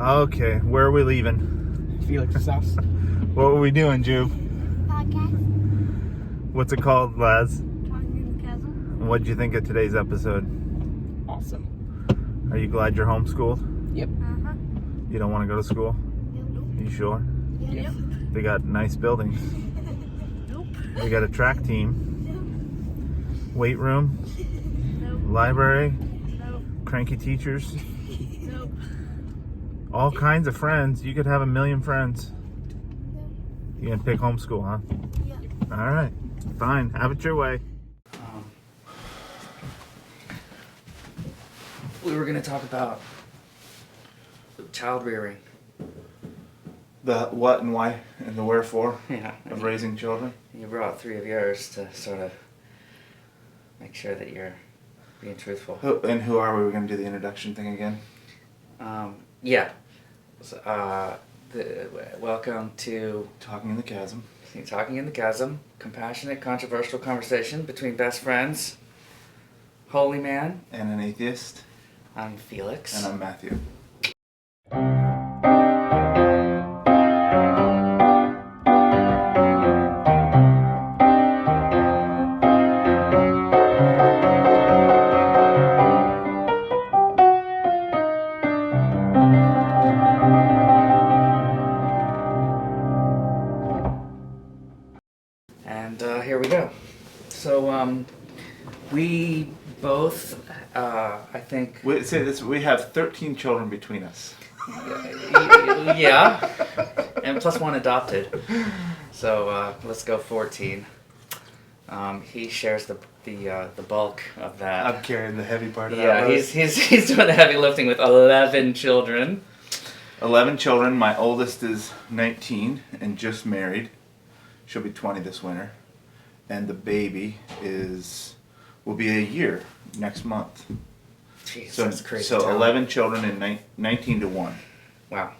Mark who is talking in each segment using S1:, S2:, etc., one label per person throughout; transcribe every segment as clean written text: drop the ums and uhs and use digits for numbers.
S1: Okay, where are we leaving?
S2: Felix's house.
S1: What were we doing, Jube?
S3: Podcast.
S1: What's it called, Laz?
S3: Talking in the Chasm.
S1: What'd you think of today's episode?
S2: Awesome.
S1: Are you glad you're homeschooled?
S2: Yep.
S3: Uh-huh.
S1: You don't want to go to school?
S3: Nope.
S1: You sure?
S3: Yep.
S1: They got nice buildings.
S3: Nope.
S1: They got a track team, weight room,
S3: Nope.
S1: library,
S3: Nope.
S1: cranky teachers,
S3: Nope.
S1: all kinds of friends. You could have 1,000,000 friends. You gonna pick homeschool, huh?
S3: Yep.
S1: All right, fine. Have it your way.
S4: We were going to talk about child rearing.
S1: The what and why and the wherefore
S4: Yeah.
S1: of raising children.
S4: You brought 3 of yours to sort of make sure that you're being truthful.
S1: Who are we? We're gonna do the introduction thing again.
S4: Yeah. So, welcome to
S1: Talking in the Chasm.
S4: Talking in the Chasm, compassionate, controversial conversation between best friends. Holy man,
S1: And an atheist.
S4: I'm Felix.
S1: And I'm Matthew.
S4: And here we go. So we both, I think,
S1: We say this. We have 13 children between us.
S4: yeah, and plus one adopted. So let's go 14. He shares the bulk of that.
S1: I'm carrying the heavy part of that.
S4: Yeah,
S1: load.
S4: he's doing the heavy lifting with 11 children.
S1: 11 children. My oldest is 19 and just married. She'll be 20 this winter, and the baby will be a year next month.
S4: Jeez,
S1: So
S4: that's crazy.
S1: So
S4: town.
S1: 11 children and 19 to 1.
S4: Wow.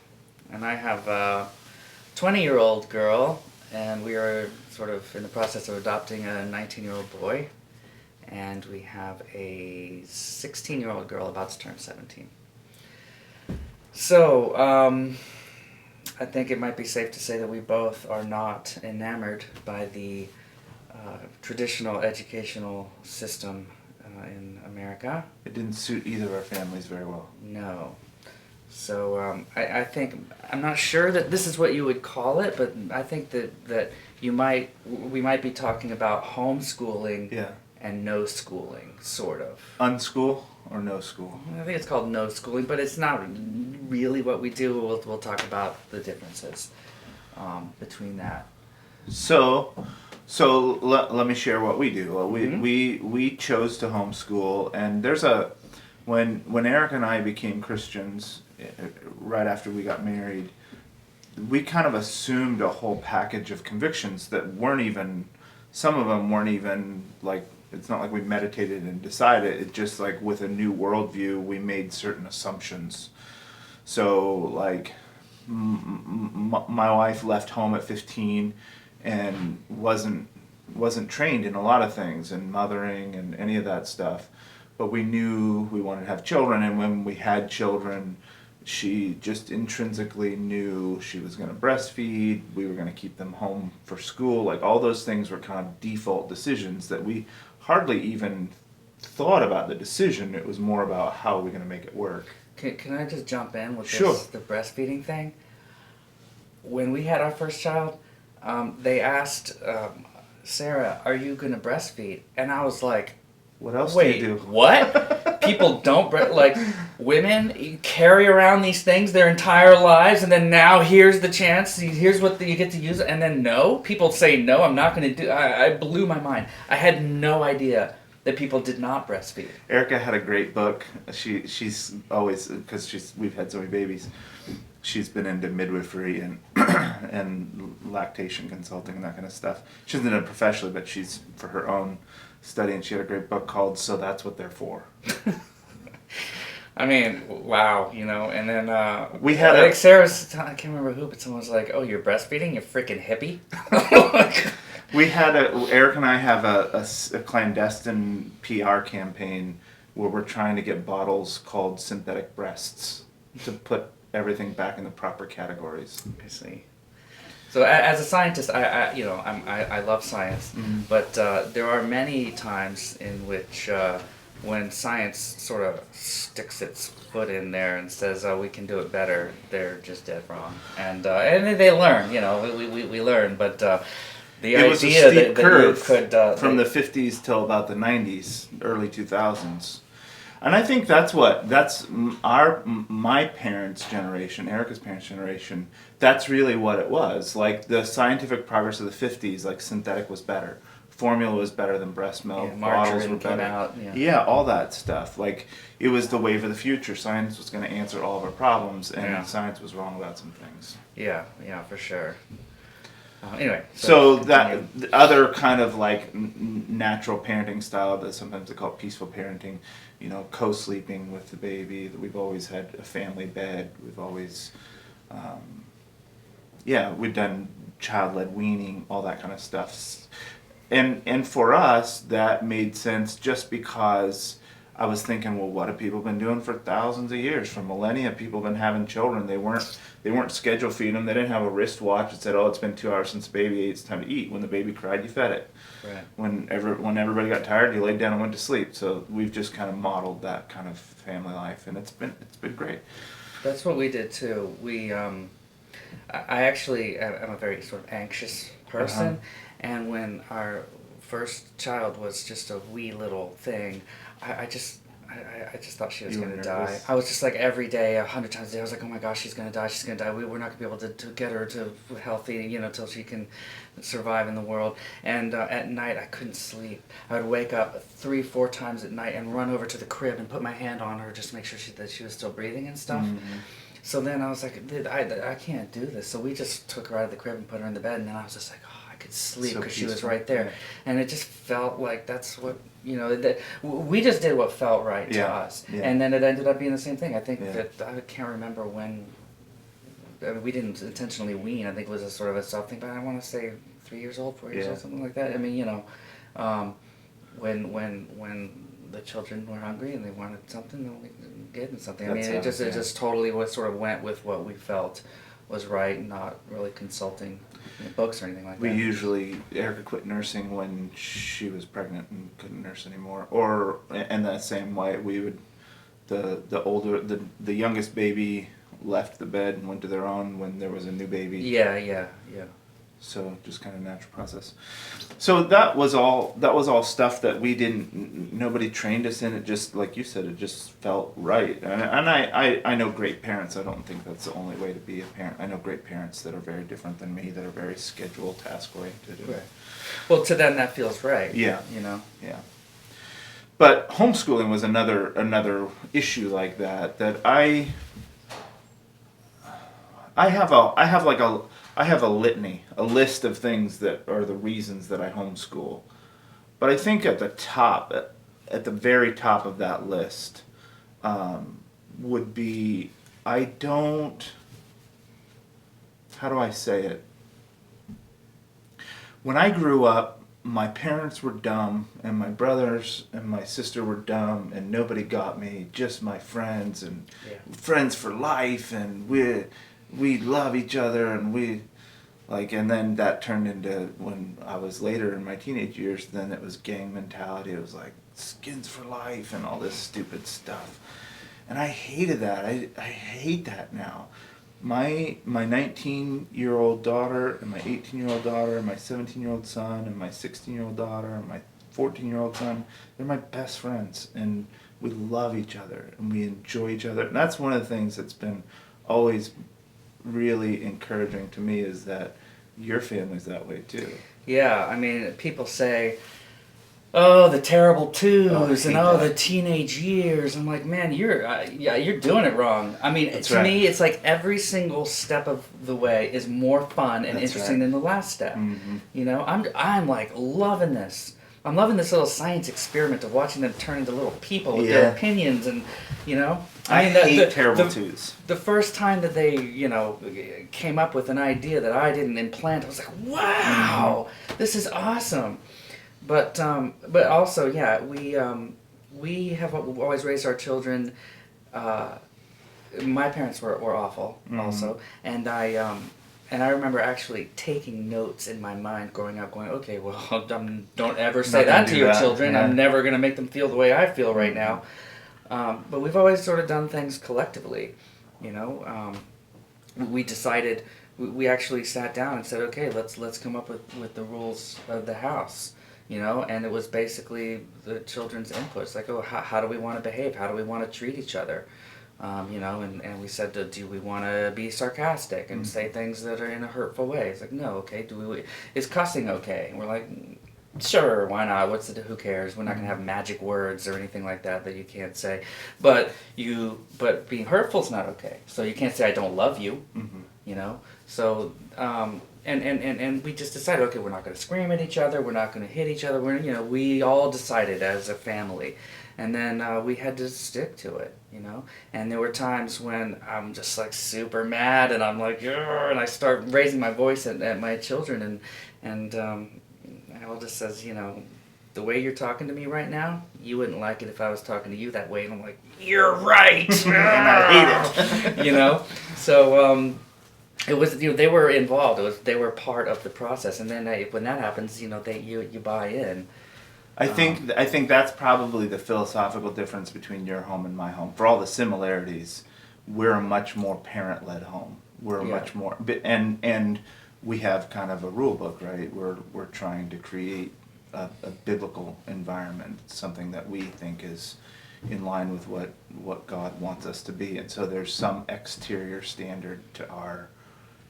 S4: And I have a 20-year-old girl, and we are sort of in the process of adopting a 19-year-old boy, and we have a 16-year-old girl about to turn 17. So, I think it might be safe to say that we both are not enamored by the traditional educational system in America.
S1: It didn't suit either of our families very well.
S4: No. So I think, I'm not sure that this is what you would call it, but I think that we might be talking about homeschooling
S1: Yeah.
S4: and no schooling, sort of.
S1: Unschool or no school?
S4: I think it's called no schooling, but it's not really what we do. We'll talk about the differences between that.
S1: So let me share what we do.
S4: Mm-hmm.
S1: We chose to homeschool, and there's when Eric and I became Christians right after we got married, we kind of assumed a whole package of convictions that weren't even, some of them weren't even like, it's not like we meditated and decided. It just like with a new worldview, we made certain assumptions. So like my wife left home at 15 and wasn't trained in a lot of things, in mothering and any of that stuff. But we knew we wanted to have children, and when we had children, she just intrinsically knew she was going to breastfeed, we were going to keep them home for school. Like all those things were kind of default decisions that we hardly even thought about the decision. It was more about how are we going to make it work.
S4: Can I just jump in with
S1: Sure.
S4: the breastfeeding thing? When we had our first child, they asked Sarah, "Are you going to breastfeed?" And I was like,
S1: What else
S4: "Wait,
S1: do you do?
S4: what? People don't like women carry around these things their entire lives, and then now here's the chance. Here's what you get to use, and then no. People say no. I'm not going to do. I blew my mind. I had no idea that people did not breastfeed.
S1: Erica had a great book. She's always, because we've had so many babies, she's been into midwifery and and lactation consulting and that kind of stuff. She doesn't do it professionally, but she's for her own study, and she had a great book called "So That's What They're For."
S4: I mean, wow, you know, and then
S1: We had
S4: like Sarah's, I can't remember who, but someone was like, "Oh, you're breastfeeding, you freaking hippie."
S1: Eric and I have a clandestine PR campaign where we're trying to get bottles called synthetic breasts to put everything back in the proper categories.
S4: I see. So as a scientist, I love science, but there are many times in which when science sort of sticks its foot in there and says, "Oh, we can do it better," they're just dead wrong, and they learn. We learn, but the
S1: It was a
S4: idea
S1: steep
S4: that
S1: curve
S4: you could
S1: from the 50s till about the 90s, early 2000s. And I think my parents' generation, Erica's parents' generation, that's really what it was. Like the scientific progress of the 50s, like synthetic was better. Formula was better than breast milk. Bottles were
S4: margarine came
S1: better.
S4: out.
S1: Yeah, all that stuff. Like it was the wave of the future. Science was going to answer all of our problems, and science was wrong about some things.
S4: Yeah, for sure. Anyway,
S1: so that the other kind of like natural parenting style that sometimes they call peaceful parenting, co-sleeping with the baby. That we've always had a family bed. We've always, we've done child-led weaning, all that kind of stuff. And for us, that made sense just because I was thinking, well, what have people been doing for thousands of years? For millennia, people have been having children. They weren't schedule feeding them. They didn't have a wristwatch that said, oh, it's been 2 hours since the baby ate. It's time to eat. When the baby cried, you fed it.
S4: Right.
S1: When everybody got tired, you laid down and went to sleep. So we've just kind of modeled that kind of family life, and it's been great.
S4: That's what we did too. I actually am a very sort of anxious person, and when our first child was just a wee little thing, I just thought she was going to die. I was just like every day, 100 times a day, I was like, oh my gosh, she's going to die, she's going to die. We're not going to be able to get her to healthy, till she can survive in the world. And at night, I couldn't sleep. I would wake up 3-4 times at night and run over to the crib and put my hand on her just to make sure that she was still breathing and stuff. Mm-hmm. So then I was like, I can't do this. So we just took her out of the crib and put her in the bed, and then I was just like, oh, I could sleep because she was right there. And it just felt like that's what, we just did what felt right to us. Yeah. And then it ended up being the same thing. I think that I can't remember when, we didn't intentionally wean. I think it was a sort of a soft thing, but I want to say 3 years old, 4 years old, something like that. I mean, when the children were hungry and they wanted something, then we gave them something. I mean, it just totally went with what we felt was right, not really consulting books or anything like that.
S1: Erica quit nursing when she was pregnant and couldn't nurse anymore. Or in that same way, we would, the youngest baby left the bed and went to their own when there was a new baby.
S4: Yeah.
S1: So just kind of natural process. So that was all stuff that nobody trained us in. It just, like you said, it just felt right. And I know great parents. I don't think that's the only way to be a parent. I know great parents that are very different than me, that are very schedule, task oriented.
S4: Right. Well, to them that feels right.
S1: Yeah.
S4: Yeah.
S1: But homeschooling was another issue like that I have a litany, a list of things that are the reasons that I homeschool. But I think at the very top of that list, would be, how do I say it? When I grew up, my parents were dumb, and my brothers and my sister were dumb, and nobody got me, just my friends, and friends for life, and we love each other, and and then that turned into, when I was later in my teenage years, then it was gang mentality. It was like skins for life and all this stupid stuff. And I hated that. I hate that now. My 19-year-old daughter and my 18-year-old daughter and my 17-year-old son and my 16-year-old daughter and my 14-year-old son, they're my best friends, and we love each other and we enjoy each other. And that's one of the things that's been always really encouraging to me, is that your family's that way too.
S4: Yeah, I mean, people say, oh, the terrible twos, and the teenage years. I'm like, man, you're doing it wrong. I mean, to me, it's like every single step of the way is more fun and interesting than the last step. Mm-hmm. I'm like loving this. I'm loving this little science experiment of watching them turn into little people with their opinions, and I hate terrible twos. The first time that they came up with an idea that I didn't implant, I was like, wow, this is awesome. But also, we have always raised our children my parents were awful also, and I remember actually taking notes in my mind growing up, going, okay, well, don't ever say
S1: Not gonna
S4: that to
S1: do
S4: your
S1: that,
S4: children.
S1: yeah.
S4: I'm never going to make them feel the way I feel right now. But we've always sort of done things collectively, you know. We decided, we actually sat down and said, okay, let's come up with the rules of the house, you know, and it was basically the children's inputs, like, oh, how do we want to behave? How do we want to treat each other? You know, and we said, do we want to be sarcastic and say things that are in a hurtful way? It's like, no, okay. Is cussing okay? And we're like, sure, why not? Who cares? We're not gonna have magic words or anything like that you can't say. But being hurtful is not okay. So you can't say I don't love you. You know. So and we just decided, okay, we're not gonna scream at each other. We're not gonna hit each other. We all decided as a family, and then we had to stick to it. You know. And there were times when I'm just like super mad, and I'm like, "Grr," and I start raising my voice at my children, and Eldest says, you know, the way you're talking to me right now, you wouldn't like it if I was talking to you that way. And I'm like, you're right.
S1: And I hate it.
S4: You know, so it was, you know, they were involved. They were part of the process, and then when that happens, you know, you buy in.
S1: I think that's probably the philosophical difference between your home and my home. For all the similarities, we're a much more parent-led home. We're much more, and we have kind of a rule book, right? We're trying to create a biblical environment, something that we think is in line with what God wants us to be, and so there's some exterior standard to our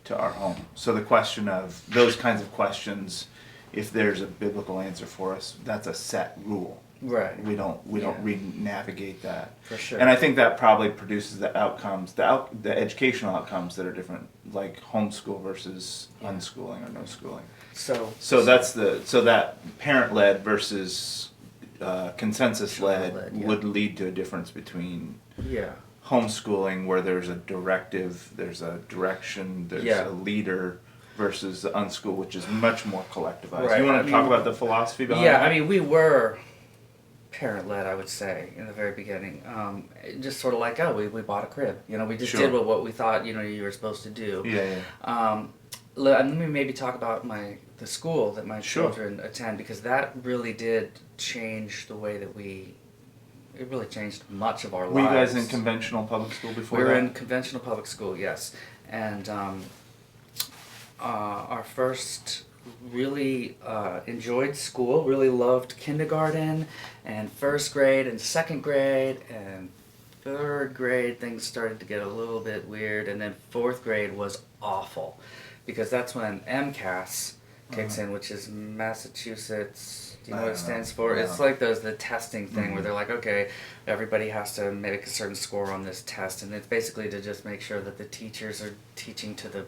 S1: home. So the question of those kinds of questions, if there's a biblical answer for us, that's a set rule.
S3: Right.
S1: We don't re-navigate that.
S3: For sure.
S1: And I think that probably produces the outcomes, the educational outcomes that are different, like homeschool versus unschooling or no schooling. So that's that parent-led versus consensus-led would lead to a difference between homeschooling, where there's a directive, there's a direction, there's a leader, versus the unschool, which is much more collectivized.
S3: Right.
S1: You want to talk about the philosophy behind that?
S3: Yeah, I mean, we were parent-led, I would say, in the very beginning. Just sort of like, we bought a crib. You know, we just did what we thought, you know, you were supposed to do. Let me maybe talk about the school that my children attend, because that really did change the way that it really changed much of our lives.
S1: Were you guys in conventional public school before
S3: We
S1: that?
S3: were in conventional public school, yes. And our first really enjoyed school, really loved kindergarten and first grade and second grade, and third grade things started to get a little bit weird, and then fourth grade was awful, because that's when MCAS kicks in, which is Massachusetts. Do you know what it stands for?
S1: Yeah.
S3: It's like the testing thing where they're like, okay, everybody has to make a certain score on this test, and it's basically to just make sure that the teachers are teaching to the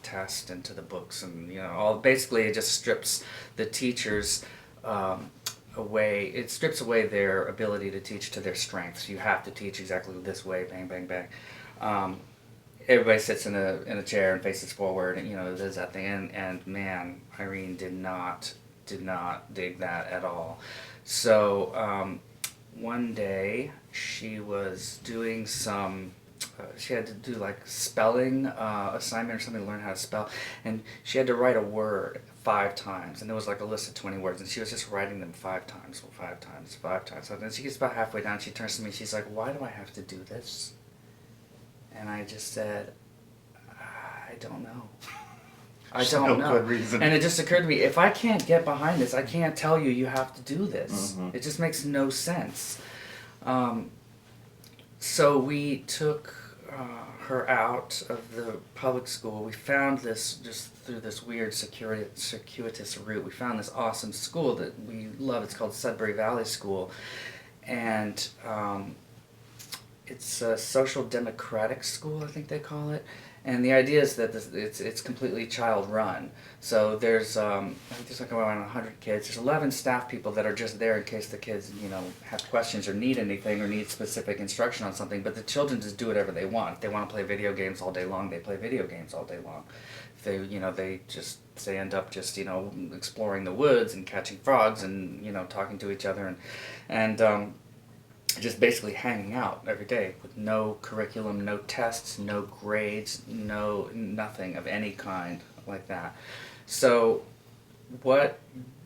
S3: test and to the books, and you know, basically it just strips the teachers away. It strips away their ability to teach to their strengths. You have to teach exactly this way, bang, bang, bang. Everybody sits in a chair and faces forward, and you know, there's that thing. And man, Irene did not dig that at all. So one day she was doing some. She had to do like spelling assignment or something to learn how to spell, and she had to write a word 5 times, and there was like a list of 20 words, and she was just writing them 5 times. So then she gets about halfway down, she turns to me, she's like, why do I have to do this? And I just said, I don't know. I don't know.
S1: Good reason.
S3: And it just occurred to me, if I can't get behind this, I can't tell you have to do this. It just makes no sense. So we took her out of the public school. We found this, just through this weird circuitous route, we found this awesome school that we love. It's called Sudbury Valley School. And it's a social democratic school, I think they call it. And the idea is that it's completely child run. So there's I think there's like around 100 kids. There's 11 staff people that are just there in case the kids, you know, have questions or need anything or need specific instruction on something. But the children just do whatever they want. If they want to play video games all day long, they play video games all day long. If they, you know, they end up just, you know, exploring the woods and catching frogs and, you know, talking to each other, and just basically hanging out every day with no curriculum, no tests, no grades, no nothing of any kind like that. So what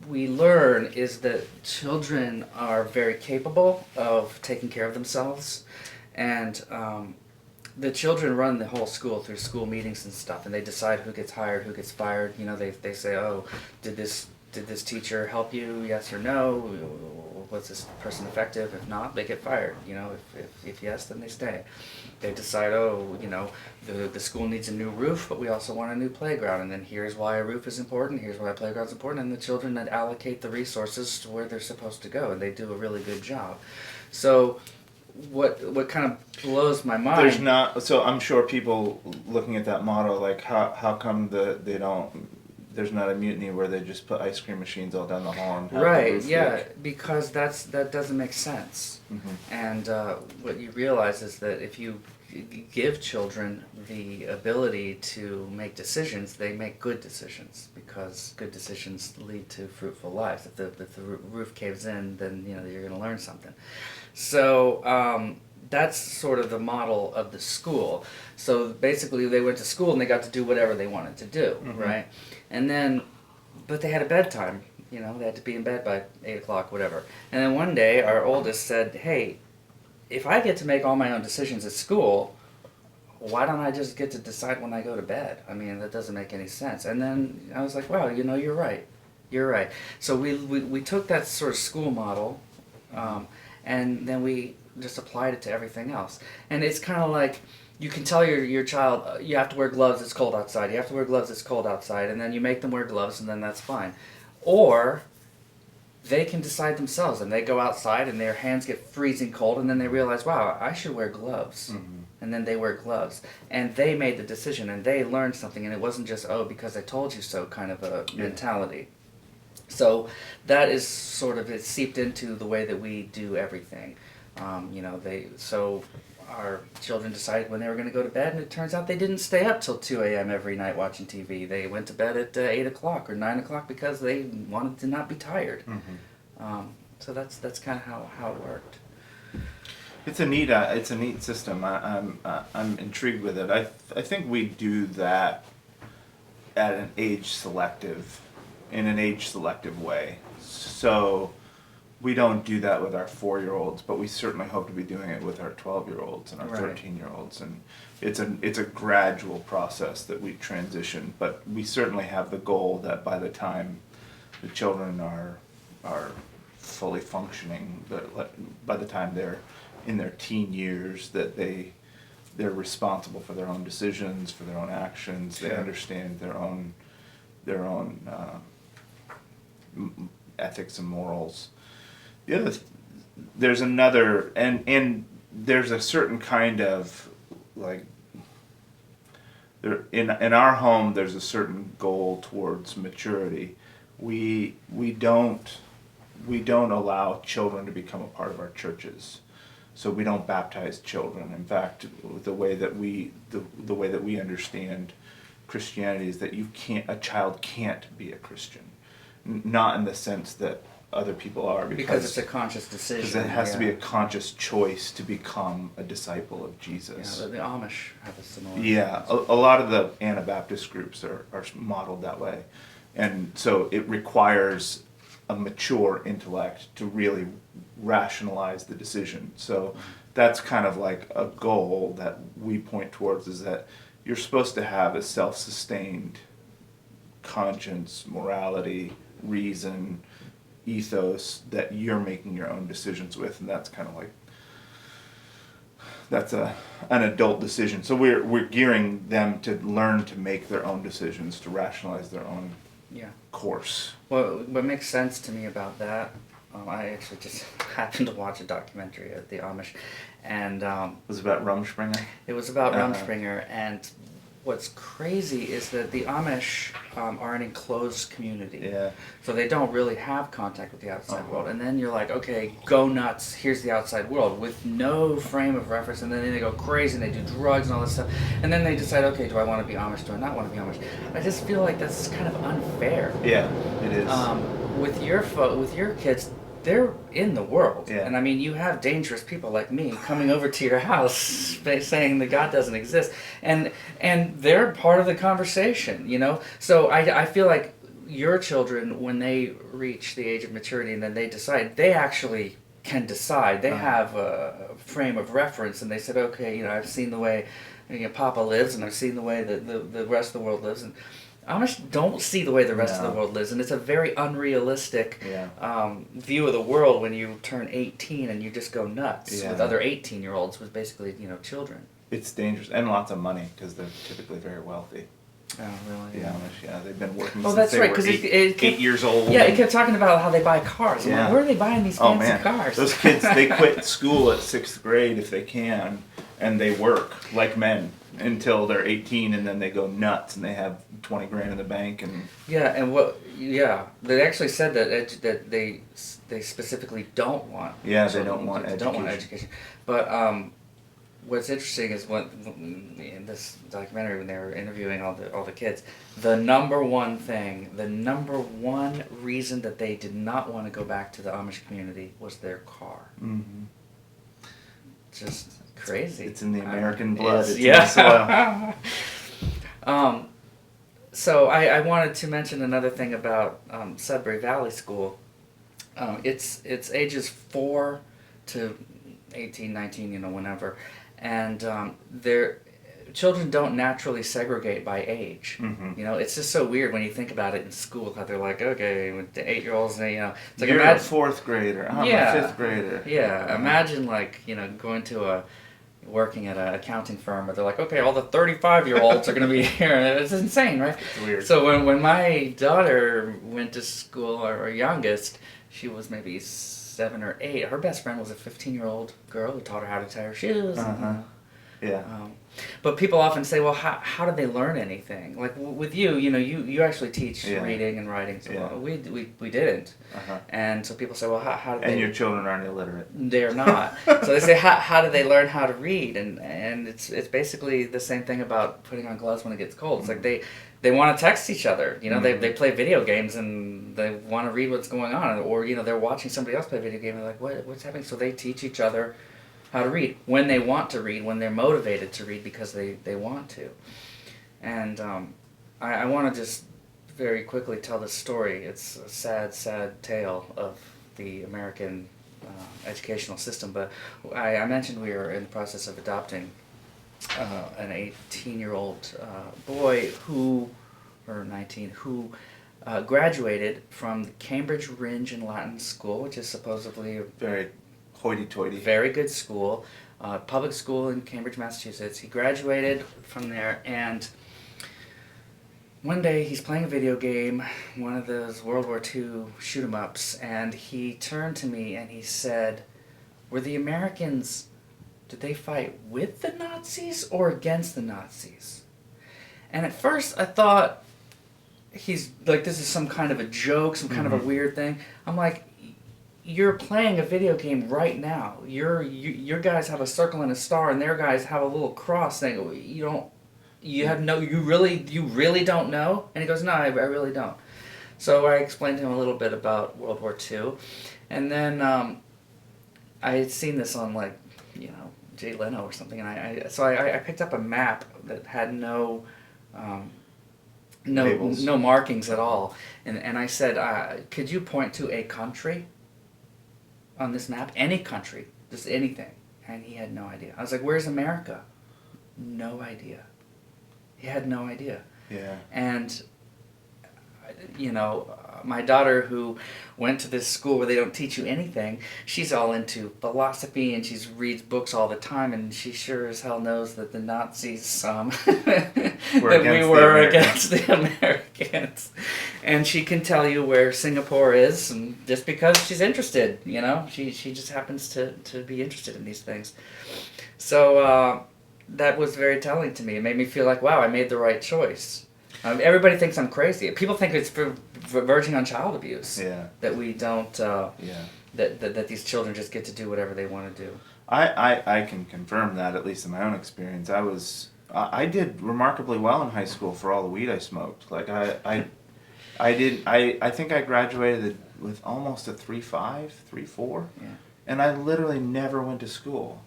S3: we learn is that children are very capable of taking care of themselves, and the children run the whole school through school meetings and stuff, and they decide who gets hired, who gets fired. You know, they say, oh, did this teacher help you? Yes or no? Was this person effective? If not, they get fired. You know, if yes, then they stay. They decide, oh, you know, the school needs a new roof, but we also want a new playground, and then here's why a roof is important, here's why a playground is important, and the children that allocate the resources to where they're supposed to go, and they do a really good job. So what kind of blows my mind.
S1: There's not, so I'm sure people looking at that model, like how come they don't, there's not a mutiny where they just put ice cream machines all down the hall and have the
S3: Right,
S1: roof
S3: yeah,
S1: leak?
S3: because that doesn't make sense.
S1: Mm-hmm.
S3: And what you realize is that if you give children the ability to make decisions, they make good decisions, because good decisions lead to fruitful lives. If the roof caves in, then you know you're going to learn something. So that's sort of the model of the school. So basically, they went to school and they got to do whatever they wanted to do, right? And then, but they had a bedtime. You know, they had to be in bed by 8 o'clock, whatever. And then one day, our oldest said, "Hey, if I get to make all my own decisions at school, why don't I just get to decide when I go to bed? I mean, that doesn't make any sense." And then I was like, "Wow, you know, you're right. You're right." So we took that sort of school model, and then we just applied it to everything else. And it's kind of like, you can tell your child, you have to wear gloves, it's cold outside. You have to wear gloves, it's cold outside. And then you make them wear gloves, and then that's fine. Or they can decide themselves, and they go outside and their hands get freezing cold, and then they realize, wow, I should wear gloves. And then they wear gloves. And they made the decision, and they learned something, and it wasn't just, oh, because I told you so kind of a mentality. So that is sort of, it seeped into the way that we do everything. You know, so our children decided when they were going to go to bed, and it turns out they didn't stay up till 2 a.m. every night watching TV. They went to bed at 8 o'clock or 9 o'clock because they wanted to not be tired. So that's kind of how it worked.
S1: It's a neat system. I'm intrigued with it. I think we do that at an age selective way. So we don't do that with our 4-year-olds, but we certainly hope to be doing it with our 12-year-olds and our
S3: Right.
S1: 13-year-olds. And it's a gradual process that we transition, but we certainly have the goal that by the time the children are fully functioning, by the time they're in their teen years, that they're responsible for their own decisions, for their own actions. They
S3: Sure.
S1: understand their own ethics and morals. There's another, and there's a certain kind of, like, in our home there's a certain goal towards maturity. We don't allow children to become a part of our churches, so we don't baptize children. In fact, the way that we understand Christianity is that a child can't be a Christian, not in the sense that other people are,
S3: Because it's a conscious decision.
S1: because it has to be a conscious choice to become a disciple of Jesus.
S3: Yeah, the Amish have a similar.
S1: Yeah, a lot of the Anabaptist groups are modeled that way. And so it requires a mature intellect to really rationalize the decision. So that's kind of like a goal that we point towards, is that you're supposed to have a self-sustained conscience, morality, reason, ethos that you're making your own decisions with, and that's kind of like, that's an adult decision. So we're gearing them to learn to make their own decisions, to rationalize their own course.
S3: Well, what makes sense to me about that, I actually just happened to watch a documentary of the Amish, and
S1: Was it about Rumspringa?
S3: it was about Rumspringa, and what's crazy is that the Amish are an enclosed community.
S1: Yeah.
S3: So they don't really have contact with the outside world. And then you're like, okay, go nuts, here's the outside world, with no frame of reference, and then they go crazy and they do drugs and all this stuff. And then they decide, okay, do I want to be Amish, do I not want to be Amish? I just feel like that's kind of unfair.
S1: Yeah, it is.
S3: With your kids,
S4: they're in the world.
S1: Yeah.
S4: And I mean, you have dangerous people like me coming over to your house saying that God doesn't exist. And they're part of the conversation, you know? So I feel like your children, when they reach the age of maturity and then they decide, they actually can decide. They have a frame of reference, and they said, okay, you know, I've seen the way Papa lives, and I've seen the way that the rest of the world lives. And Amish don't see the way the rest of the world lives, and it's a very unrealistic view of the world when you turn 18 and you just go nuts with other 18-year-olds with basically, you know, children.
S1: It's dangerous, and lots of money, because they're typically very wealthy.
S4: Oh, really?
S1: The Amish, yeah, they've been working
S4: Oh,
S1: since
S4: that's
S1: they
S4: right,
S1: were
S4: because
S1: eight years old.
S4: Yeah, it kept talking about how they buy cars. I'm like, where are they buying these fancy cars?
S1: Those kids, they quit school at 6th grade if they can, and they work like men until they're 18, and then they go nuts, and they have 20 grand in the bank. And
S4: they actually said that they specifically don't want.
S1: Yeah, they don't want education.
S4: Don't want education, but what's interesting is in this documentary, when they were interviewing all the kids, the number one reason that they did not want to go back to the Amish community was their car.
S1: Mm-hmm.
S4: Just crazy.
S1: It's in the American blood. It's in
S4: yeah.
S1: the soil.
S4: So I wanted to mention another thing about Sudbury Valley School. It's ages 4 to 18, 19, you know, whenever. And their children don't naturally segregate by age.
S1: Mm-hmm.
S4: You know, it's just so weird when you think about it in school, how they're like, okay, with the 8-year-olds, and, you know, it's like
S1: You're a 4th grader. I'm a 5th grader.
S4: Yeah, imagine, like, you know, going to working at an accounting firm where they're like, okay, all the 35-year-olds are going to be here. It's insane, right?
S1: It's weird.
S4: So when my daughter went to school, our youngest, she was maybe 7 or 8. Her best friend was a 15-year-old girl who taught her how to tie her shoes.
S1: Yeah.
S4: But people often say, well, how do they learn anything? Like with you, you know, you actually teach reading and writing. So we didn't. And so people say, well, how do they...
S1: And your children aren't illiterate.
S4: They're not. So they say, how do they learn how to read? And it's basically the same thing about putting on gloves when it gets cold. It's like they want to text each other. You know, they play video games and they want to read what's going on. Or, you know, they're watching somebody else play a video game and they're like, what's happening? So they teach each other how to read when they want to read, when they're motivated to read because they want to. And I want to just very quickly tell this story. It's a sad, sad tale of the American educational system. But I mentioned we were in the process of adopting an 18-year-old boy or 19, who graduated from the Cambridge Rindge and Latin School, which is supposedly a
S1: very hoity-toity.
S4: Very good school, public school in Cambridge, Massachusetts. He graduated from there, and one day he's playing a video game, one of those World War II shoot-'em-ups, and he turned to me and he said, were the Americans, did they fight with the Nazis or against the Nazis? And at first I thought, he's like, this is some kind of a joke, some kind of a weird thing. I'm like, you're playing a video game right now. Your guys have a circle and a star, and their guys have a little cross thing. You really don't know? And he goes, no, I really don't. So I explained to him a little bit about World War II, and then I had seen this on, like, you know, Jay Leno or something, and I picked up a map that had no markings at all, and I said, could you point to a country on this map? Any country, just anything. And he had no idea. I was like, where's America? No idea. He had no idea.
S1: Yeah.
S4: And, you know, my daughter, who went to this school where they don't teach you anything, she's all into philosophy and she reads books all the time, and she sure as hell knows that the Nazis that we were against the Americans. And she can tell you where Singapore is, and just because she's interested, you know, she just happens to be interested in these things. So that was very telling to me. It made me feel like, wow, I made the right choice. Everybody thinks I'm crazy. People think it's for verging on child abuse. Yeah. That we don't. That these children just get to do whatever they want to do.
S1: I can confirm that, at least in my own experience. I did remarkably well in high school for all the weed I smoked. Like I I did. I think I graduated with almost a 3.5, 3.4.
S4: Yeah.
S1: And I literally never went to school.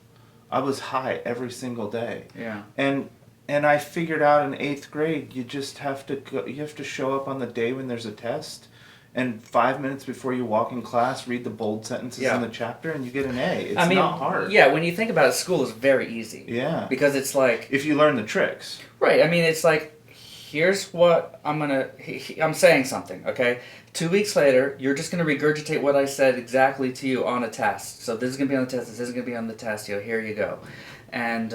S1: I was high every single day.
S4: Yeah.
S1: And I figured out in 8th grade, you just have to go, you have to show up on the day when there's a test, and 5 minutes before you walk in class, read the bold sentences in the chapter, and you get an A. It's not hard.
S4: Yeah, when you think about it, school is very easy.
S1: Yeah.
S4: Because it's like...
S1: if you learn the tricks.
S4: Right, I mean, it's like, here's what I'm saying something, okay? 2 weeks later, you're just going to regurgitate what I said exactly to you on a test. So this is going to be on the test, this is going to be on the test, here you go. And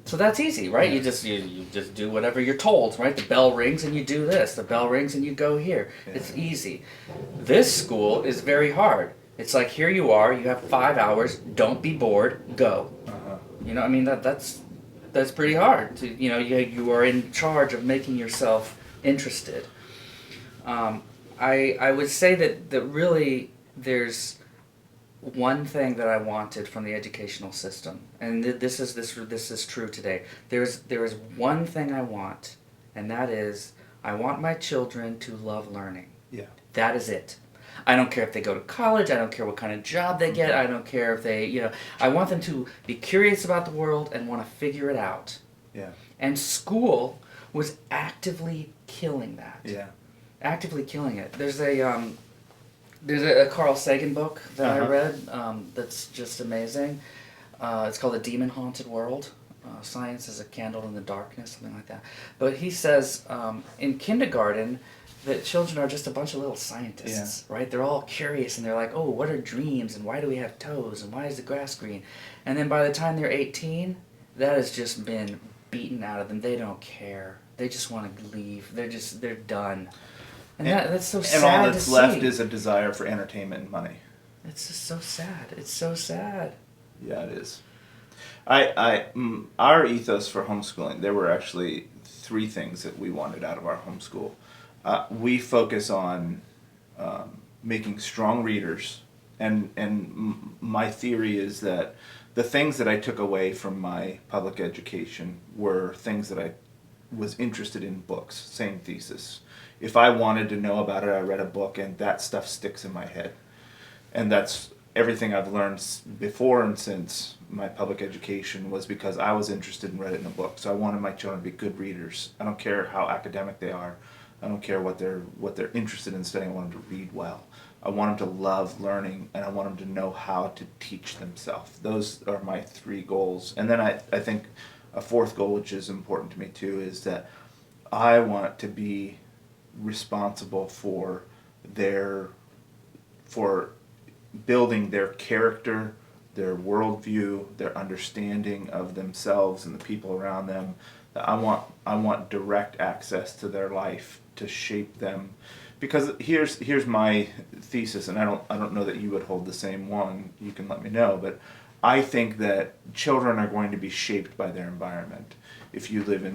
S4: so that's easy, right?
S1: Yeah.
S4: You just do whatever you're told, right? The bell rings and you do this. The bell rings and you go here.
S1: Yeah.
S4: It's easy. This school is very hard. It's like, here you are, you have 5 hours, don't be bored, go.
S1: Uh-huh.
S4: You know, I mean, that's pretty hard. You are in charge of making yourself interested. I would say that really there's one thing that I wanted from the educational system, and this is true today. There is one thing I want, and that is I want my children to love learning.
S1: Yeah.
S4: That is it. I don't care if they go to college. I don't care what kind of job they get. I don't care if they, I want them to be curious about the world and want to figure it out.
S1: Yeah.
S4: And school was actively killing that.
S1: Yeah.
S4: Actively killing it. There's a Carl Sagan book that I read that's just amazing. It's called A Demon Haunted World. Science is a Candle in the Darkness, something like that. But he says in kindergarten that children are just a bunch of little scientists, right? They're all curious and they're like, oh, what are dreams and why do we have toes and why is the grass green? And then by the time they're 18, that has just been beaten out of them. They don't care. They just want to leave. They're done. And that's so sad.
S1: And all that's
S4: to
S1: left
S4: see.
S1: is a desire for entertainment and money.
S4: It's just so sad. It's so sad.
S1: Yeah, it is. Our ethos for homeschooling, there were actually 3 things that we wanted out of our homeschool. We focus on making strong readers, and my theory is that the things that I took away from my public education were things that I was interested in books, same thesis. If I wanted to know about it, I read a book, and that stuff sticks in my head. And that's everything I've learned before and since my public education was because I was interested and read it in a book. So I wanted my children to be good readers. I don't care how academic they are. I don't care what they're interested in studying. I want them to read well. I want them to love learning, and I want them to know how to teach themselves. Those are my 3 goals. And then I think a 4th goal, which is important to me too, is that I want to be responsible for building their character, their worldview, their understanding of themselves and the people around them. I want direct access to their life to shape them, because here's my thesis, and I don't know that you would hold the same one. You can let me know, but I think that children are going to be shaped by their environment. If you live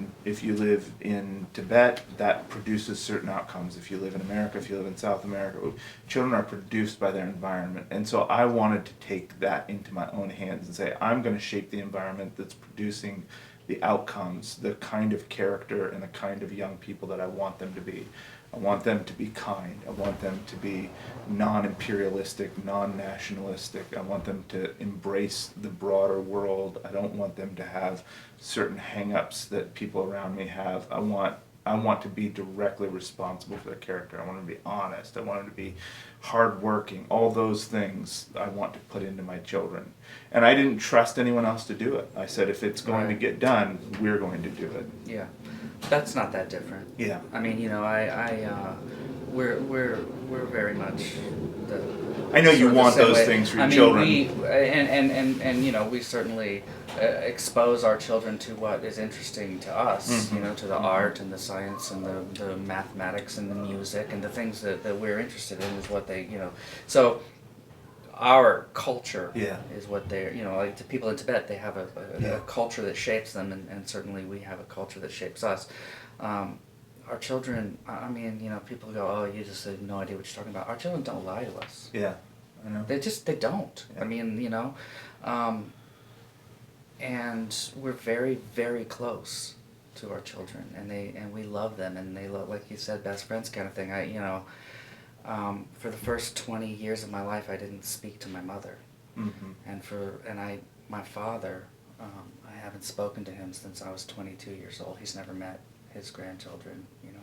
S1: in Tibet, that produces certain outcomes. If you live in America, if you live in South America, children are produced by their environment. And so I wanted to take that into my own hands and say, I'm going to shape the environment that's producing the outcomes, the kind of character and the kind of young people that I want them to be. I want them to be kind. I want them to be non-imperialistic, non-nationalistic. I want them to embrace the broader world. I don't want them to have certain hang-ups that people around me have. I want to be directly responsible for their character. I want them to be honest. I want them to be hardworking. All those things I want to put into my children. And I didn't trust anyone else to do it. I said, if it's going to get done, we're going to do it.
S4: Yeah. That's not that different.
S1: Yeah.
S4: I mean, we're very much
S1: I know you want those
S4: way.
S1: things for your children.
S4: We certainly expose our children to what is interesting to us, to the art and the science and the mathematics and the music and the things that we're interested in is what they, so our culture is what they're, like the people in Tibet, they have a culture that shapes them, and certainly we have a culture that shapes us. Our children, people go, oh, you just have no idea what you're talking about. Our children don't lie to us.
S1: Yeah, I know.
S4: They don't.
S1: Yeah.
S4: And we're very, very close
S3: to our children, and we love them, and they love, like you said, best friends kind of thing. For the first 20 years of my life, I didn't speak to my mother, my father, I haven't spoken to him since I was 22 years old. He's never met his grandchildren, and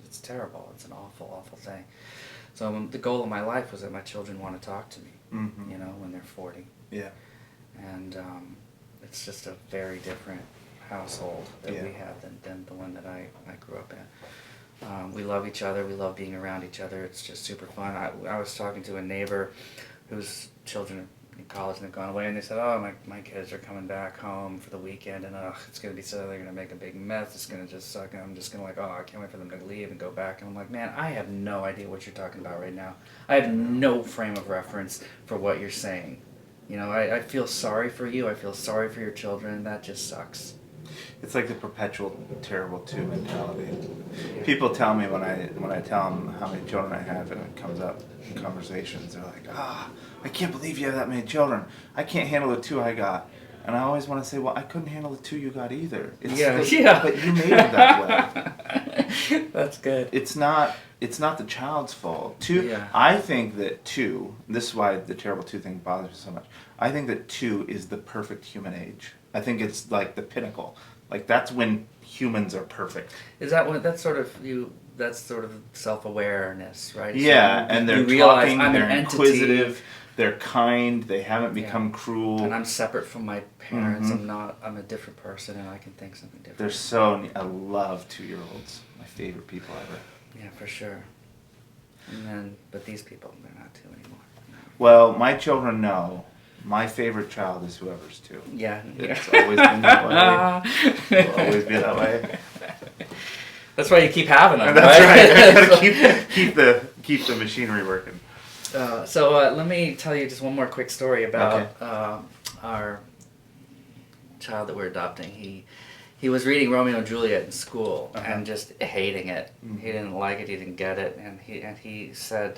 S3: it's terrible. It's an awful, awful thing. So the goal of my life was that my children want to talk to me, when they're 40.
S1: Yeah.
S3: And it's just a very different household that we have than the one that I grew up in. We love each other. We love being around each other. It's just super fun. I was talking to a neighbor whose children are in college and they've gone away, and they said, oh, my kids are coming back home for the weekend, and it's going to be so, they're going to make a big mess. It's going to just suck, and I'm just going to I can't wait for them to leave and go back. And I'm like, man, I have no idea what you're talking about right now. I have no frame of reference for what you're saying. I feel sorry for you. I feel sorry for your children. That just sucks.
S1: It's like the perpetual terrible two mentality. People tell me when I tell them how many children I have, and it comes up in conversations, they're like, I can't believe you have that many children. I can't handle the two I got. And I always want to say, well, I couldn't handle the two you got either.
S3: But
S1: you made them that way.
S3: That's good.
S1: It's not the child's fault. I think that two, this is why the terrible two thing bothers me so much. I think that two is the perfect human age. I think it's like the pinnacle. Like that's when humans are perfect.
S3: Is that when that's sort of self-awareness, right?
S1: Yeah,
S3: so
S1: and they're talking, they're inquisitive, they're kind, they haven't become cruel.
S3: And I'm separate from my parents. I'm a different person, and I can think something different.
S1: I love 2-year-olds. My favorite people ever.
S3: Yeah, for sure. But these people, they're not two anymore.
S1: Well, my children know. My favorite child is whoever's two.
S3: Yeah.
S1: It's always been that way. It'll always be that way.
S3: That's why you keep having them,
S1: That's right.
S3: right?
S1: I gotta keep the machinery working.
S3: So let me tell you just one more quick story about our child that we're adopting. He was reading Romeo and Juliet in school and just hating it. Mm-hmm. He didn't like it. He didn't get it. And he said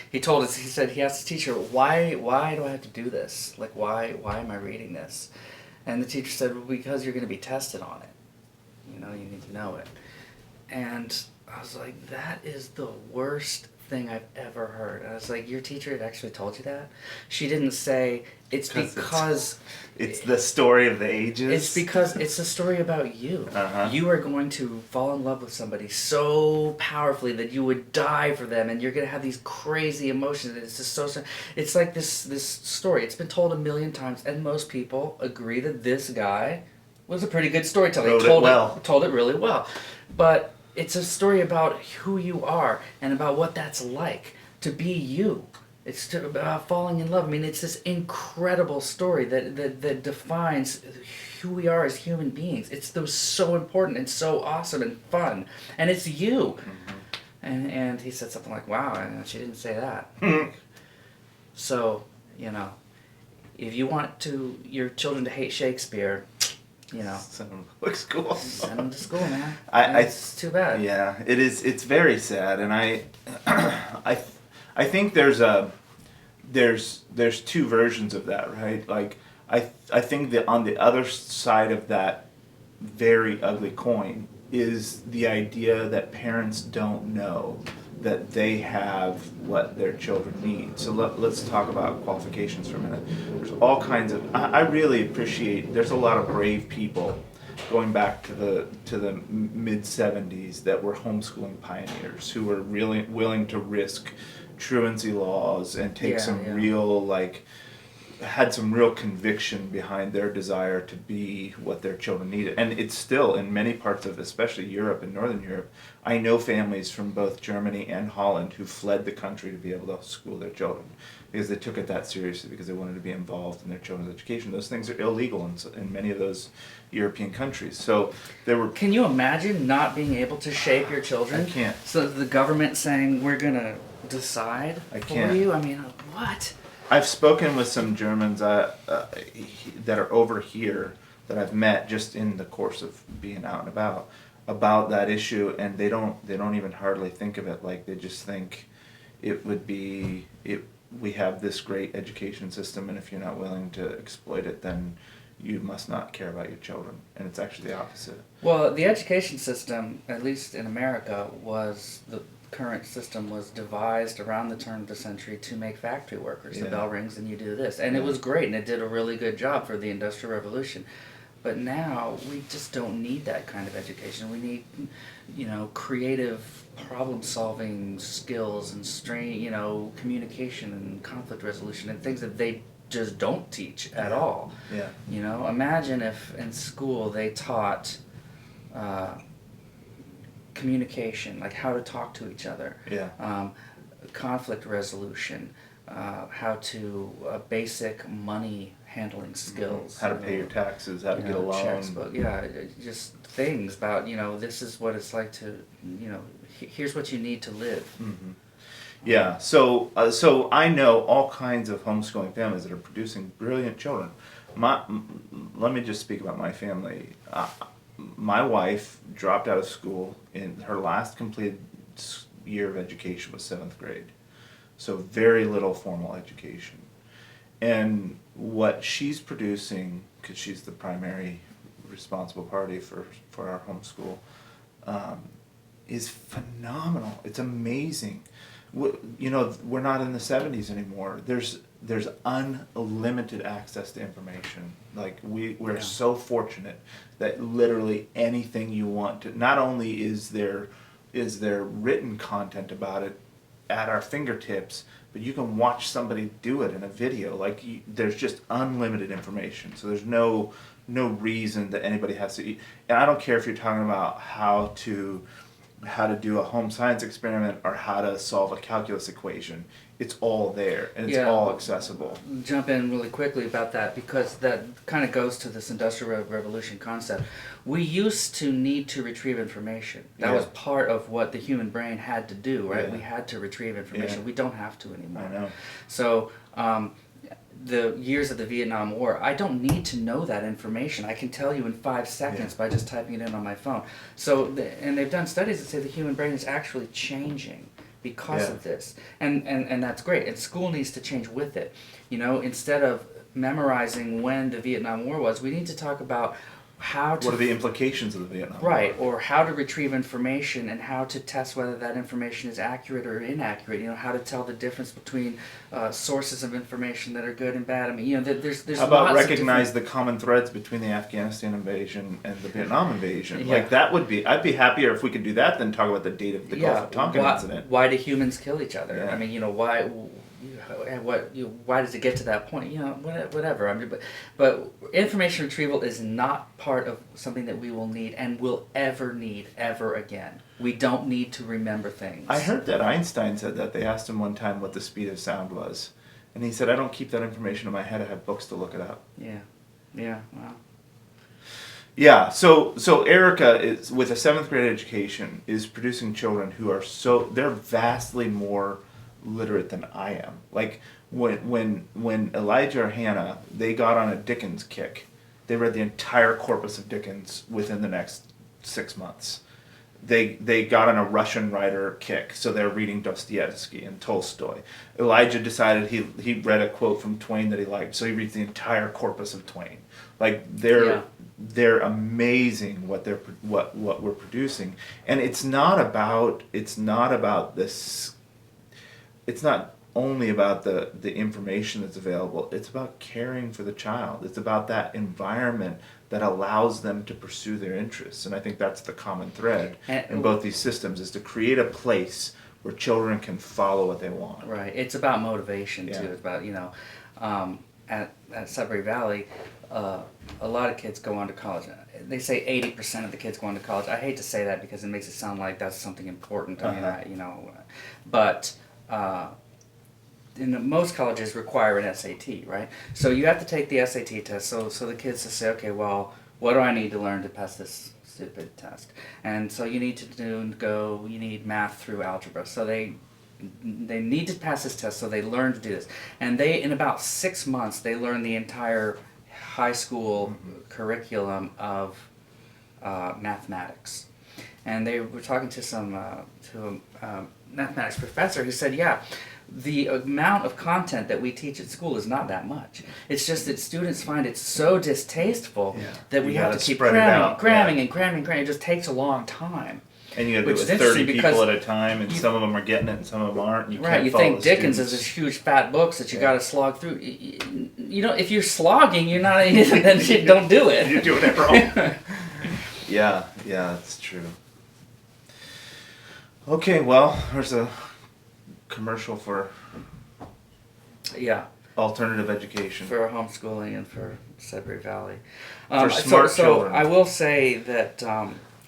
S3: he asked the teacher, why do I have to do this? Like why am I reading this? And the teacher said, well, because you're going to be tested on it. You need to know it. And I was like, that is the worst thing I've ever heard. I was like, your teacher had actually told you that? She didn't say, it's because...
S1: It's the story of the ages?
S3: It's because it's a story about you. You are going to fall in love with somebody so powerfully that you would die for them, and you're going to have these crazy emotions. It's just so... It's like this story. It's been told a million times, and most people agree that this guy was a pretty good storyteller. He told it really well. But... it's a story about who you are and about what that's like to be you. It's about falling in love. I mean, it's this incredible story that defines who we are as human beings. It's so important and so awesome and fun. And it's you. Mm-hmm. And he said something like, wow, and she didn't say that. So, if you want your children to hate Shakespeare...
S1: send them to public school.
S3: Send them to school, man. It's too bad.
S1: Yeah, it is. It's very sad, and I think there's two versions of that, right? Like I think that on the other side of that very ugly coin is the idea that parents don't know that they have what their children need. So let's talk about qualifications for a minute. There's all kinds of... I really appreciate... There's a lot of brave people going back to the mid-'70s that were homeschooling pioneers who were really willing to risk truancy laws and take had some real conviction behind their desire to be what their children needed. And it's still, in many parts of especially Europe and Northern Europe, I know families from both Germany and Holland who fled the country to be able to school their children because they took it that seriously, because they wanted to be involved in their children's education. Those things are illegal in many of those European countries. So there were...
S3: Can you imagine not being able to shape your children?
S1: I can't.
S3: So the government saying, we're going to decide for you? I mean, what?
S1: I've spoken with some Germans that are over here that I've met just in the course of being out and about that issue, and they don't even hardly think of it. Like, they just think we have this great education system, and if you're not willing to exploit it, then you must not care about your children, and it's actually the opposite.
S3: Well, the education system, at least in America, the current system was devised around the turn of the century to make factory workers. The
S1: Yeah.
S3: bell rings and you do this. And it was great, and it did a really good job for the Industrial Revolution. But now we just don't need that kind of education. We need, creative problem-solving skills and communication and conflict resolution and things that they just don't teach at all.
S1: Yeah.
S3: Imagine if in school they taught communication, like how to talk to each other,
S1: Yeah.
S3: conflict resolution, how to basic money handling skills,
S1: How to pay your taxes, how to get a loan.
S3: checks, but just things about this is what it's like to here's what you need to live.
S1: Mm-hmm. Yeah, so I know all kinds of homeschooling families that are producing brilliant children. Let me just speak about my family. My wife dropped out of school, in her last completed year of education was 7th grade. So very little formal education. And what she's producing, because she's the primary responsible party for our homeschool, is phenomenal. It's amazing. We're not in the 70s anymore. There's unlimited access to information. Like we're so fortunate that literally anything you want to, not only is there written content about it at our fingertips, but you can watch somebody do it in a video. Like there's just unlimited information. So there's no reason that anybody has to eat. And I don't care if you're talking about how to do a home science experiment or how to solve a calculus equation. It's all there, and it's all accessible.
S3: Jump in really quickly about that, because that kind of goes to this Industrial Revolution concept. We used to need to retrieve information. That was part of what the human brain had to do, right? We had to retrieve information. We don't have to anymore.
S1: I know.
S3: So the years of the Vietnam War, I don't need to know that information. I can tell you in 5 seconds by just typing it in on my phone. So, and they've done studies that say the human brain is actually changing because of this. And that's great. And school needs to change with it. Instead of memorizing when the Vietnam War was, we need to talk about how to...
S1: What are the implications of the Vietnam War?
S3: Right, or how to retrieve information and how to test whether that information is accurate or inaccurate. How to tell the difference between sources of information that are good and bad. I mean, there's
S1: How about
S3: lots
S1: recognize
S3: of
S1: the common threads between the Afghanistan invasion and the Vietnam invasion?
S3: Yeah.
S1: Like that would be, I'd be happier if we could do that than talk about the date of the Gulf of Tonkin incident.
S3: Why do humans kill each other?
S1: Yeah.
S3: I mean, why? Why does it get to that point? Whatever. I mean, but information retrieval is not part of something that we will need and will ever need ever again. We don't need to remember things.
S1: I heard that Einstein said that. They asked him one time what the speed of sound was, and he said, "I don't keep that information in my head. I have books to look it up."
S3: Yeah. Wow.
S1: Yeah, so Erica is, with a 7th grade education, is producing children who are they're vastly more literate than I am. Like when Elijah or Hannah, they got on a Dickens kick, they read the entire corpus of Dickens within the next 6 months. They got on a Russian writer kick, so they're reading Dostoevsky and Tolstoy. Elijah decided he read a quote from Twain that he liked, so he reads the entire corpus of Twain. Like they're amazing what we're producing, and it's not about this. It's not only about the information that's available. It's about caring for the child. It's about that environment that allows them to pursue their interests. And I think that's the common thread in both these systems, is to create a place where children can follow what they want.
S3: Right. It's about motivation too. It's about at Sudbury Valley, a lot of kids go on to college. They say 80% of the kids go on to college. I hate to say that because it makes it sound like that's something important. I mean, but most colleges require an SAT, right? So you have to take the SAT test. So the kids to say, okay, well, what do I need to learn to pass this stupid test? And so you need to you need math through algebra. So they need to pass this test, so they learn to do this. And in about 6 months, they learn the entire high school curriculum of mathematics. And they were talking to a mathematics professor who said,
S4: the amount of content that we teach at school is not that much. It's just that students find it so distasteful that we
S1: You
S4: have to
S1: gotta
S4: keep
S1: spread it out.
S4: cramming. It just takes a long time.
S1: And you got to do
S4: Which
S1: it
S4: is
S1: with 30
S4: interesting
S1: people
S4: because
S1: at a time, and some of them are getting it and some of them aren't. You
S4: Right,
S1: can't
S4: you
S1: follow
S4: think
S1: the
S4: Dickens is
S1: students.
S4: this huge fat books that you got to slog through. You know, if you're slogging, you're not. Then you don't do it.
S1: You're doing it wrong. Yeah, that's true. Okay, well, there's a commercial for
S4: Yeah,
S1: alternative education.
S4: for homeschooling and for Sudbury Valley.
S1: For smart
S4: so
S1: children.
S4: I will say that,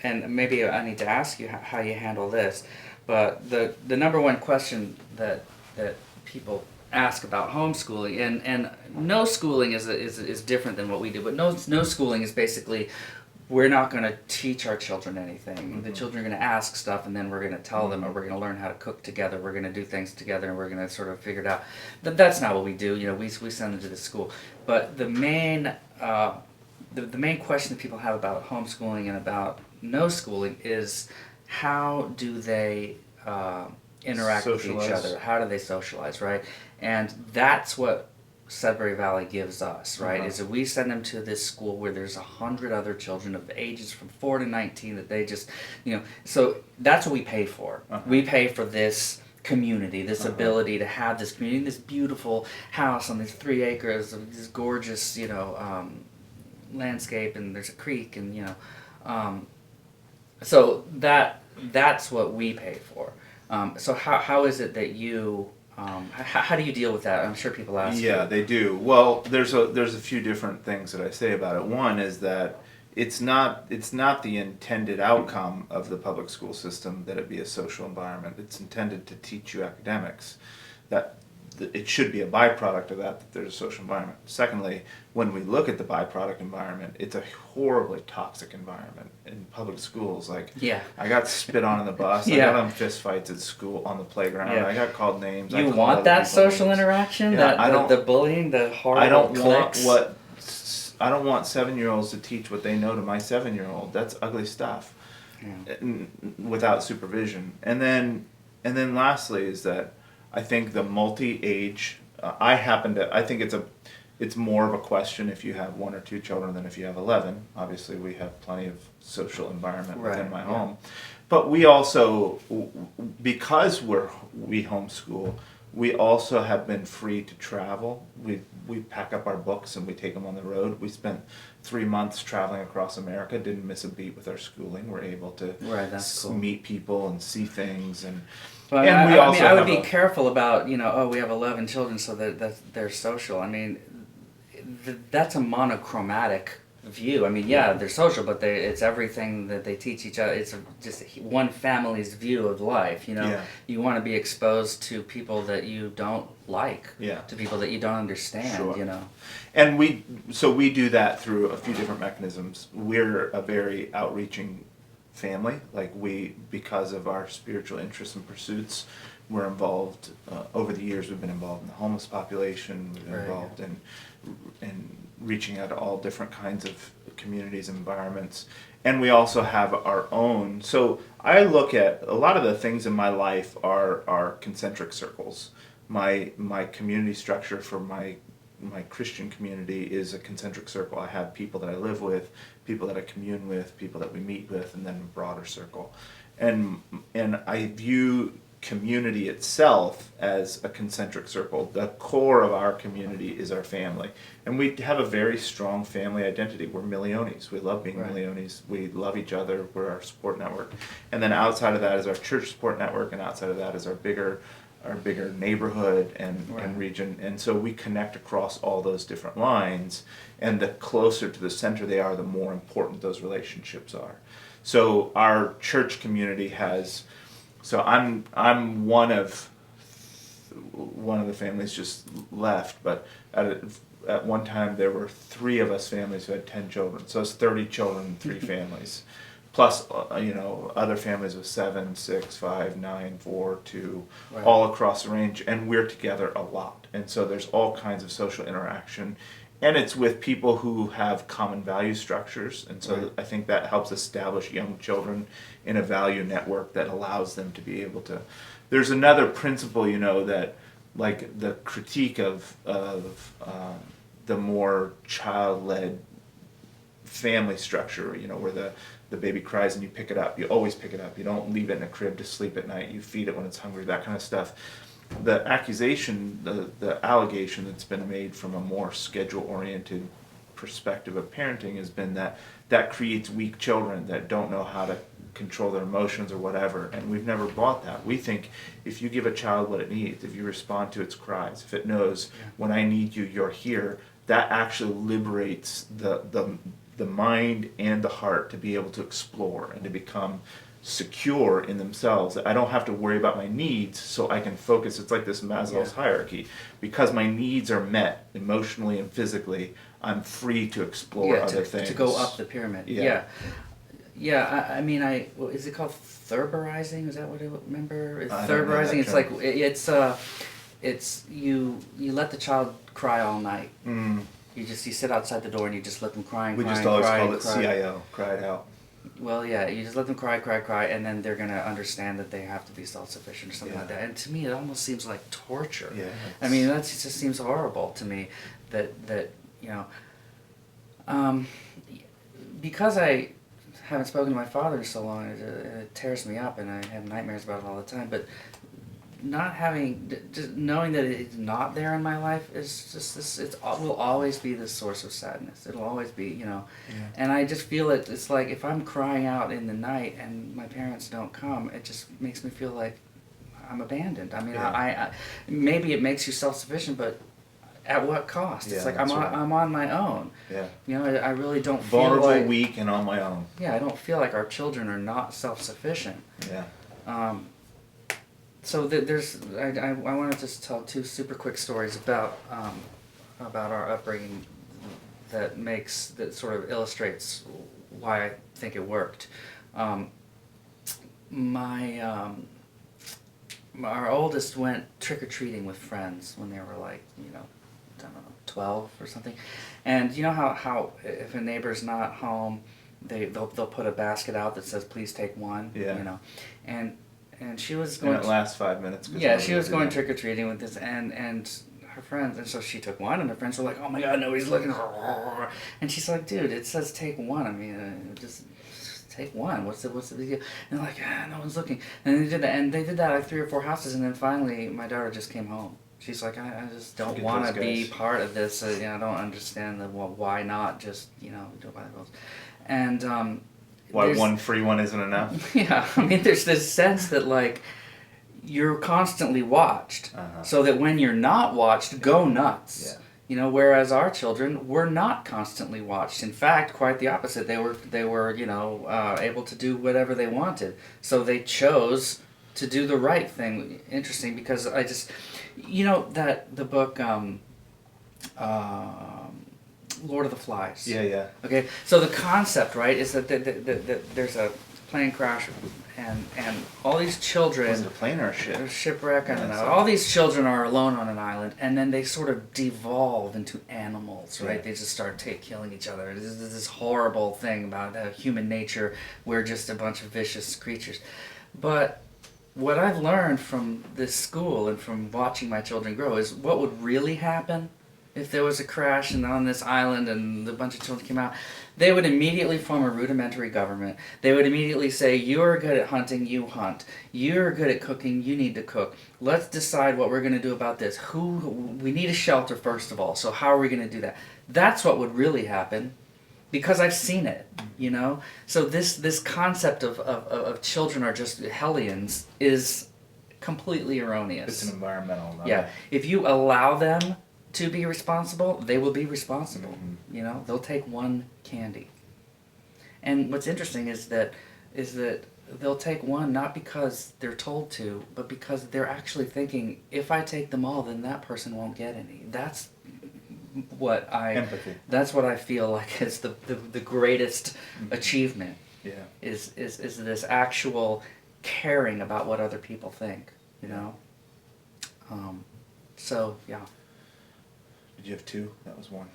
S4: and maybe I need to ask you how you handle this, but the number one question that people ask about homeschooling, and no schooling is different than what we do, but no schooling is basically, we're not going to teach our children anything.
S1: Mm-hmm.
S4: The children are going to ask stuff, and then we're going to tell them, or we're going to learn how to cook together. We're going to do things together, and we're going to sort of figure it out. That's not what we do. You know, we send them to the school. But the main the main question that people have about homeschooling and about no schooling is, how do they interact with each
S1: Socialize.
S4: other? How do they socialize, right? And that's what Sudbury Valley gives us, right?
S1: Uh-huh.
S4: Is that we send them to this school where there's 100 other children of ages from 4 to 19 that they just, so that's what we pay for.
S1: Uh-huh.
S4: We pay for this community, this
S1: Uh-huh.
S4: ability to have this community, this beautiful house on these 3 acres of this gorgeous, landscape, and there's a creek, and so that's what we pay for. So how is it that you how do you deal with that? I'm sure people ask.
S1: Yeah,
S4: you.
S1: they do. Well, there's a few different things that I say about it. One is that it's not the intended outcome of the public school system that it be a social environment. It's intended to teach you academics. That it should be a byproduct of that there's a social environment. Secondly, when we look at the byproduct environment, it's a horribly toxic environment in public schools. Like,
S4: Yeah.
S1: I got spit on in the bus. I
S4: Yeah.
S1: got in fist fights at school on the playground.
S4: Yeah.
S1: I got called names. I
S4: You
S1: called
S4: want
S1: other
S4: that
S1: people
S4: social
S1: names.
S4: interaction?
S1: Yeah,
S4: that
S1: I don't-
S4: the bullying, the horrible
S1: I don't
S4: cliques?
S1: I don't want 7-year-olds to teach what they know to my 7-year-old. That's ugly stuff.
S4: Yeah.
S1: Without supervision. And then lastly is that I think the multi-age. I think it's more of a question if you have 1 or 2 children than if you have 11. Obviously, we have plenty of social environment within
S4: Right,
S1: my
S4: yeah.
S1: home, but we also, because we homeschool, we also have been free to travel. We pack up our books and we take them on the road. We spent 3 months traveling across America. Didn't miss a beat with our schooling. We're able to
S4: Right, that's cool.
S1: meet people and see things and.
S4: But
S1: And we also
S4: I would
S1: have
S4: be
S1: a-
S4: careful about, we have 11 children, so that they're social. I mean, that's a monochromatic view. I mean, yeah, they're social, but it's everything that they teach each other. It's just one family's view of life.
S1: Yeah.
S4: You want to be exposed to people that you don't like,
S1: Yeah.
S4: to people that you don't understand.
S1: Sure. And we do that through a few different mechanisms. We're a very outreaching family. Like, because of our spiritual interests and pursuits, we're involved. Over the years, we've been involved in the homeless population. We've been
S4: Right.
S1: involved in reaching out to all different kinds of communities and environments. And we also have our own. So I look at a lot of the things in my life are concentric circles. My community structure for my Christian community is a concentric circle. I have people that I live with, people that I commune with, people that we meet with, and then a broader circle. And I view community itself as a concentric circle. The core of our community is our family. And we have a very strong family identity. We're Milliones. We love being
S4: Right.
S1: Milliones. We love each other. We're our support network. And then outside of that is our church support network, and outside of that is our bigger neighborhood and
S4: Right.
S1: region. And so we connect across all those different lines, and the closer to the center they are, the more important those relationships are. So our church community has, so I'm one of the families just left, but at one time there were 3 of us families who had 10 children. So it's 30 children, 3 families. Plus, other families with 7, 6, 5, 9, 4, 2,
S4: Right.
S1: all across the range, and we're together a lot. And so there's all kinds of social interaction, and it's with people who have common value structures. And so
S4: Right.
S1: I think that helps establish young children in a value network that allows them to be able to. There's another principle, that like the critique of the more child-led family structure, you know, where the baby cries and you pick it up. You always pick it up. You don't leave it in a crib to sleep at night. You feed it when it's hungry, that kind of stuff. The accusation, the allegation that's been made from a more schedule-oriented perspective of parenting has been that creates weak children that don't know how to control their emotions or whatever, and we've never bought that. We think if you give a child what it needs, if you respond to its cries, if it knows when I need you, you're here, that actually liberates the mind and the heart to be able to explore and to become secure in themselves. I don't have to worry about my needs, so I can focus. It's like this Maslow's hierarchy. Because my needs are met emotionally and physically, I'm free to explore other things.
S3: To go up the pyramid. I mean, is it called Thurberizing? Is that what I remember? Thurberizing. It's like it's you let the child cry all night. You sit outside the door and you just let them cry and
S1: we
S3: cry.
S1: We just always call it CIO, cry it out.
S3: Well, yeah, you just let them cry, and then they're gonna understand that they have to be self-sufficient or something like that. And to me, it almost seems like torture.
S1: Yeah.
S3: I mean, that just seems horrible to me. That you know, because I haven't spoken to my father in so long, it tears me up, and I have nightmares about it all the time. But not having, just knowing that it's not there in my life is just this. It will always be this source of sadness. It'll always be, you know. And I just feel it. It's like if I'm crying out in the night and my parents don't come, it just makes me feel like I'm abandoned. I mean, I maybe it makes you self-sufficient, but at what cost? It's like I'm on my own. Yeah. You know, I really don't feel
S1: vulnerable,
S3: like,
S1: weak, and on my own.
S3: Yeah, I don't feel like our children are not self-sufficient.
S1: Yeah.
S3: So I want to just tell two super quick stories about our upbringing that sort of illustrates why I think it worked. Our oldest went trick-or-treating with friends when they were like, you know, I don't know, 12 or something. And you know how if a neighbor's not home, they'll put a basket out that says please take one.
S1: Yeah.
S3: You know, and she was going.
S1: And it lasts 5 minutes.
S3: Yeah, she was going trick or treating with this, and her friends, and so she took one, and her friends were like, "Oh my God, nobody's looking!" And she's like, "Dude, it says take one. I mean, just take one. What's the big deal?" And they're like, "No one's looking." And they did that, like 3 or 4 houses, and then finally, my daughter just came home. She's like, I just don't want to be part of this. You know, I don't understand why not just, you know, do it by the rules. And
S1: why one free one isn't enough?
S3: Yeah, I mean, there's this sense that like you're constantly watched, so that when you're not watched, go nuts. Yeah. You know, whereas our children were not constantly watched. In fact, quite the opposite. They were you know, able to do whatever they wanted. So they chose to do the right thing. Interesting, because I just, you know, that the book Lord of the Flies.
S1: Yeah.
S3: Okay, so the concept, right, is that there's a plane crash, and all these children.
S1: Was it a plane or a ship?
S3: A shipwreck, I don't know. All these children are alone on an island, and then they sort of devolve into animals, right? Yeah. They just start killing each other. There's this horrible thing about human nature. We're just a bunch of vicious creatures. But what I've learned from this school and from watching my children grow is what would really happen if there was a crash and on this island and a bunch of children came out. They would immediately form a rudimentary government. They would immediately say, you're good at hunting, you hunt. You're good at cooking, you need to cook. Let's decide what we're going to do about this. We need a shelter, first of all, so how are we going to do that? That's what would really happen, because I've seen it, you know? So this concept of children are just hellions is completely erroneous.
S1: It's an environmental level.
S3: Yeah. If you allow them to be responsible, they will be responsible. Mm-hmm. You know, they'll take one candy. And what's interesting is that they'll take one not because they're told to, but because they're actually thinking, if I take them all, then that person won't get any. That's what
S1: empathy.
S3: That's what I feel like is the greatest achievement.
S1: Yeah.
S3: Is this actual caring about what other people think, you know? So yeah.
S1: Did you have 2? That was 1.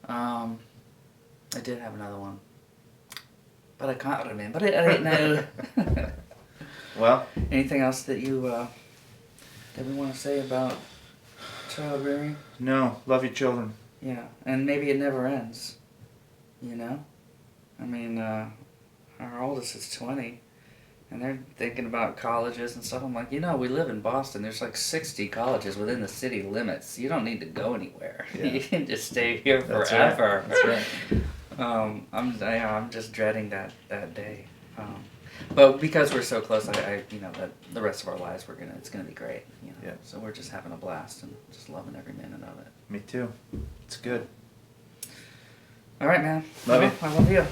S3: I did have another one, but I can't remember it right now.
S1: Well,
S3: anything else that you that we want to say about child rearing.
S1: No, love your children.
S3: Yeah, and maybe it never ends. You know, I mean, our oldest is 20, and they're thinking about colleges and stuff. I'm like, we live in Boston. There's like 60 colleges within the city limits. You don't need to go anywhere.
S1: Yeah.
S3: You can just stay here
S1: That's
S3: forever.
S1: right. That's right.
S3: I'm just dreading that day. But because we're so close, that the rest of our lives it's gonna be great.
S1: Yeah.
S3: So we're just having a blast and just loving every minute of it.
S1: Me too. It's good.
S3: All right, man.
S1: Love
S3: Well,
S1: you.
S3: I love you.